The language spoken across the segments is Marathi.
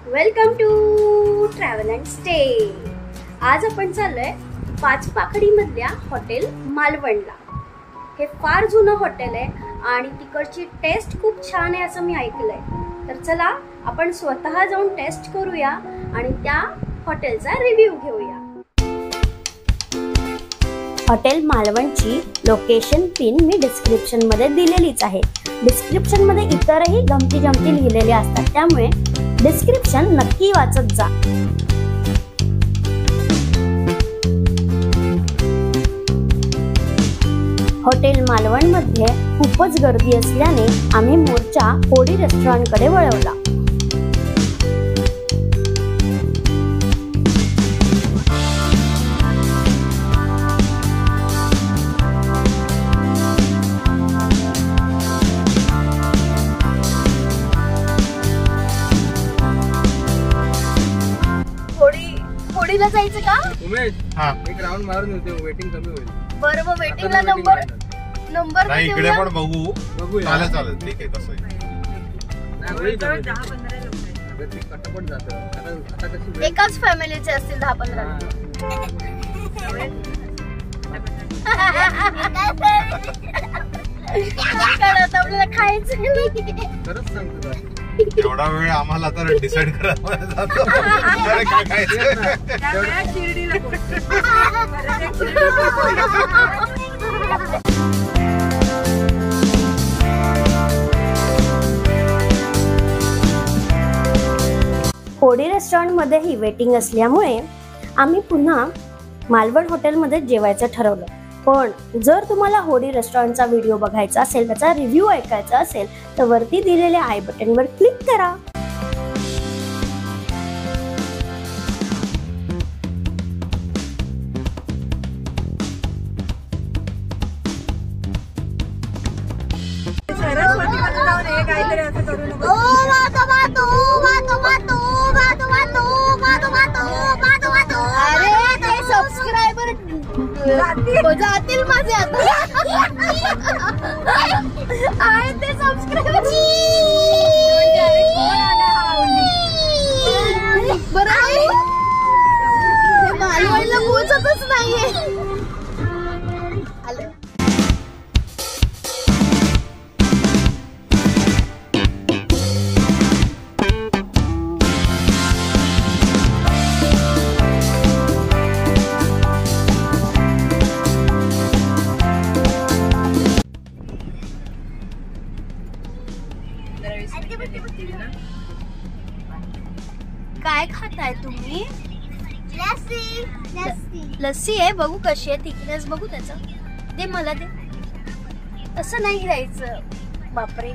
Welcome to travel and stay. आज आपण चाललोय पाचपाखडी मधल्या हॉटेल मालवणला। हे फार जुनं हॉटेल आहे आणि तिकडची टेस्ट खूप छान आहे असं मी ऐकलंय। तर चला आपण स्वतः जाऊन टेस्ट करूया आणि त्या हॉटेलचा रिव्ह्यू घेऊया। हॉटेल मालवणची लोकेशन पिन मी डिस्क्रिप्शन मध्ये दिलेलीच आहे। डिस्क्रिप्शन मध्ये इतरही गमती जमती लिहिलेले असतात, त्यामुळे डिस्क्रिप्शन नक्की वाचत जा। हॉटेल मालवण मध्ये खूपच गर्दी असल्याने आम्ही मोर्चा होडी रेस्टॉरंट कडे वळवला। होडीला जायचं का उमेश? एक राउंड मारून येतो, वेटिंग कमी होईल। बरोबर, वेटिंगला नंबर नाही, इकडे पण बघू। चालेल ठीक आहे तसं। एकाच फॅमिलीचे असतील 10-15 आपल्याला खायचं। खरंच सांगतो एवढा वेळ आम्हाला तर डिसाइड करायला जातो काय खायचं। होडी रेस्टॉरंट मध्ये ही वेटिंग असल्यामुळे आम्ही पुन्हा मालवण हॉटेल मध्ये जेवायचं ठरवलं। पण जर तुम्हाला होडी रेस्टॉरंटचा व्हिडिओ बघायचा असेल, त्याचा रिव्ह्यू ऐकायचा असेल तर वरती दिलेल्या आय बटनवर क्लिक करा। सबस्क्राइबर जातील माझे आता आहे ते सबस्क्राइबर। बरं मालवणला पोहोचतच नाहीये। काय खाताय तुम्ही? लस्सी आहे। बघू कशी आहे, थिकनेस बघू त्याचा। दे मला, दे। तसं नाही द्यायचं, बापरे।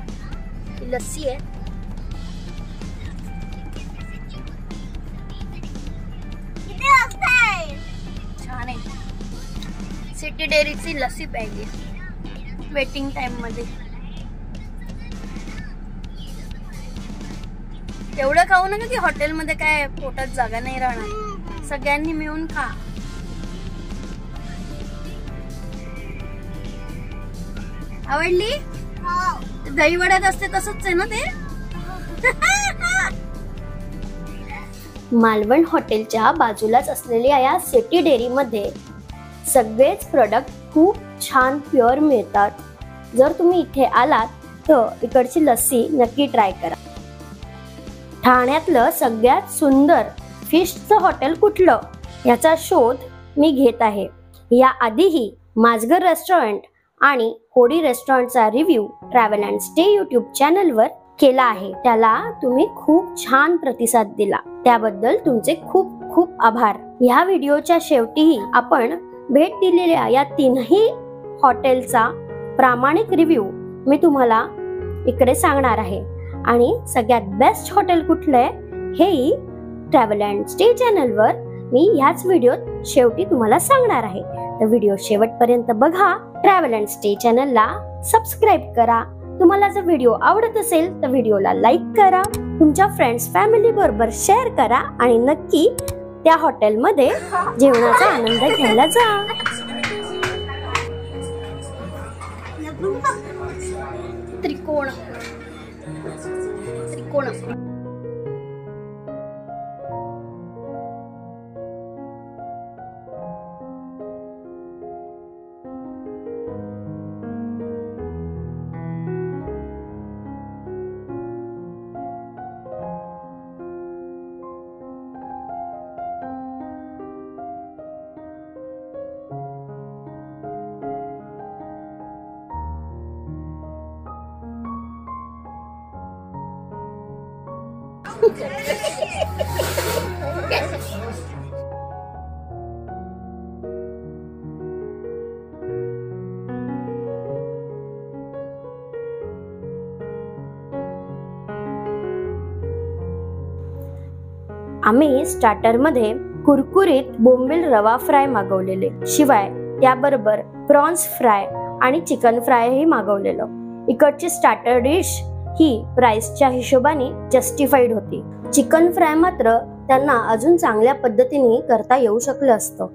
लस्सी आहे, छान आहे। सिटी डेअरीची लस्सी पाहिजे वेटिंग टाइम मध्ये। एवढं खाऊ नका की हॉटेलमध्ये काय पोटात जागा नाही राहणार। सगळ्यांनी मिळून खा। आवडली? दही वड्यात असते तसंच आहे ना ते। मालवण हॉटेलच्या बाजूलाच असलेल्या या सिटी डेअरी मध्ये सगळेच प्रोडक्ट खूप छान प्युअर मिळतात। जर तुम्ही इथे आलात तर इकडची लस्सी नक्की ट्राय करा। ठाण्यातलं सगळ्यात सुंदर फिशचं हॉटेल कुठलं याचा शोध मी घेत आहे। या आधीही माझघर रेस्टॉरंट आणि होडी रेस्टॉरंटचा review travel and stay YouTube चॅनलवर केला आहे। त्याला तुम्ही खूप छान प्रतिसाद दिला, त्याबद्दल तुमचे खूप खूप आभार। या व्हिडिओच्या शेवटीही आपण भेट दिलेल्या या तीनही हॉटेलचा प्रामाणिक रिव्ह्यू मी तुम्हाला इकडे सांगणार आहे आणि सगळ्यात बेस्ट हॉटेल कुठलंय हेही ट्रॅव्हल अँड स्टे चॅनलवर मी याच व्हिडिओत शेवटी तुम्हाला सांगणार आहे। तर व्हिडिओ शेवटपर्यंत बघा। ट्रॅव्हल अँड स्टे चॅनलला सबस्क्राईब करा। तुम्हाला जर व्हिडिओ आवडत असेल तर व्हिडिओला लाईक करा, तुमच्या फ्रेंड्स फॅमिली बरोबर शेअर करा आणि नक्की त्या हॉटेलमध्ये जेवणाचा आनंद घ्यायला जा। त्रिकोण त्रिकोण आम्ही स्टार्टरमध्ये कुरकुरीत बोंबील रवा फ्राय मागवलेले, शिवाय त्याबरोबर प्रॉन्स फ्राय आणि चिकन फ्रायही मागवलेलं. इकडची स्टार्टर डिश ही प्राइसच्या हिशोबाने जस्टिफाईड होती. चिकन फ्राय मात्र त्यांना अजून चांगल्या पद्धतीने करता येऊ शकलं असतं.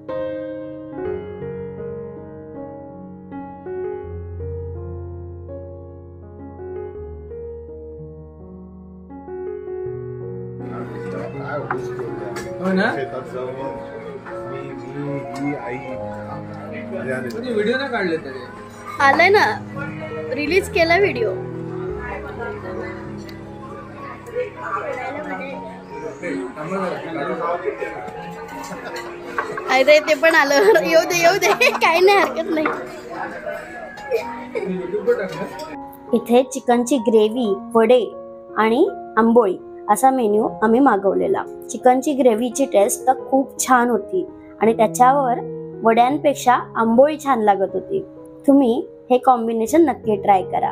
हो ना? शेतात जाऊन ही आई व्हिडिओ नाही काढले तरी आलाय ना, रिलीज केला व्हिडिओ. अरे ते पण आलं, येऊ दे काही नाही, हरकत नाही. इथे चिकनची ग्रेव्ही, वडे आणि आंबोळी असा मेन्यू आम्ही मागवलेला. चिकनची ग्रेव्हीची टेस्ट तर खूप छान होती आणि त्याच्यावर वड्यांपेक्षा आंबोळी छान लागत होती. तुम्ही हे कॉम्बिनेशन नक्की ट्राय करा.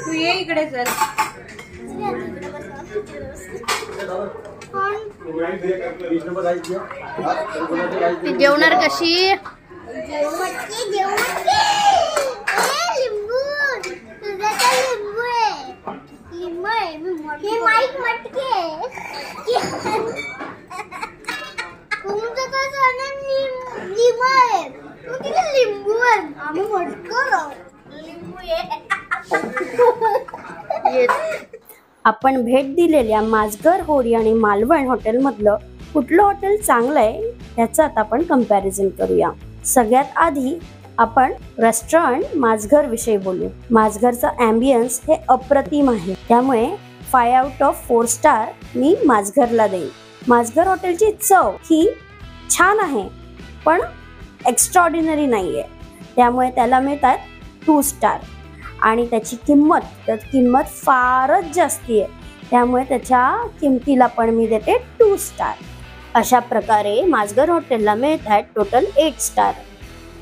तू ये इकडे चल. ती जेवणार कशी? आपण भेट दिलेल्या माझघर, होडी आणि मालवण हॉटेल मधलं कुठलं हॉटेल चांगलं आहे त्याचं आता आपण कंपॅरिझन करूया. सगळ्यात आधी आपण रेस्टॉरंट माझघर विषयी बोलू. माझघरचं ॲम्बियन्स हे अप्रतिम आहे, त्यामुळे 5 आउट ऑफ 4 स्टार मी माझघरला देईन. माझघर हॉटेलची चव ही छान आहे पण एक्स्ट्राऑर्डिनरी नाहीये, त्यामुळे त्याला मिळतात 2 स्टार. आणि त्याची किंमत फारच जास्ती आहे, त्यामुळे त्याच्या किमतीला पण मी देते 2 स्टार. अशा प्रकारे माझघर हॉटेलला मिळतात टोटल 8 स्टार.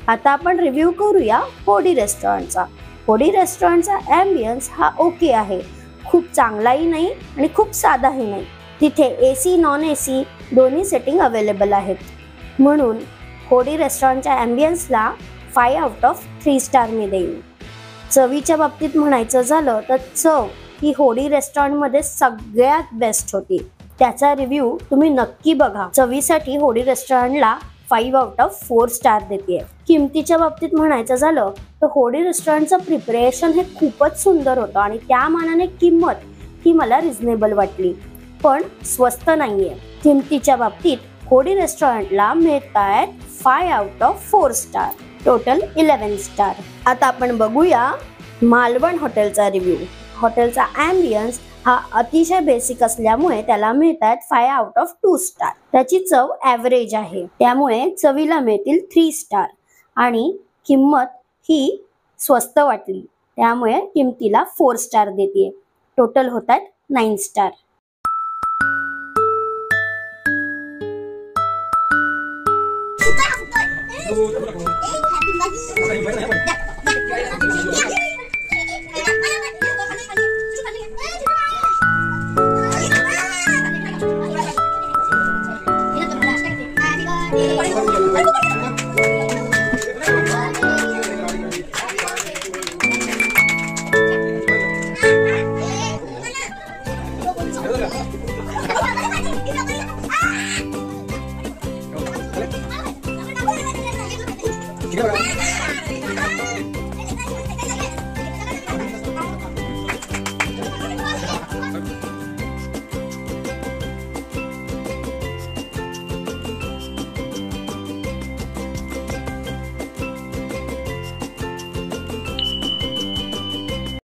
आता आपण रिव्ह्यू करूया होडी रेस्टॉरंटचा. होडी रेस्टॉरंटचा ॲम्बियन्स हा ओके आहे, खूप चांगलाही नाही आणि खूप साधाही नाही. तिथे AC नॉन AC दोन्ही सेटिंग अवेलेबल आहेत, म्हणून होडी रेस्टॉरंटच्या ॲम्बियन्सला 5 आउट ऑफ 3 स्टार मी देईन. चवीच्या बाबतीत म्हणायचं झालं तर चव ही होडी रेस्टॉरंटमध्ये सगळ्यात बेस्ट होती. त्याचा रिव्ह्यू तुम्ही नक्की बघा. चवीसाठी होडी रेस्टॉरंटला 5 आउट ऑफ 4 स्टार देते. किमतीच्या बाबतीत म्हणायचं झालं तर होडी रेस्टॉरंटचं प्रिपरेशन हे खूपच सुंदर होतं आणि त्या मानाने किंमत ही मला रिझनेबल वाटली, पण स्वस्त नाहीये. किमतीच्या बाबतीत होडी रेस्टॉरंटला मिळतायत 5 out of 4 star, total 11 star. आता आपण बघूया मालवण हॉटेलचा रिव्ह्यू. हॉटेलचा ॲम्बियन्स हा अतिशय बेसिक असल्यामुळे त्याला मिळतात 5 आउट ऑफ 2 स्टार. त्याची चव ॲव्हरेज आहे, त्यामुळे चवीला मिळतील 3 स्टार. आणि किंमत ही स्वस्त वाटली, त्यामुळे किमतीला 4 स्टार देते. टोटल होतात 9 स्टार.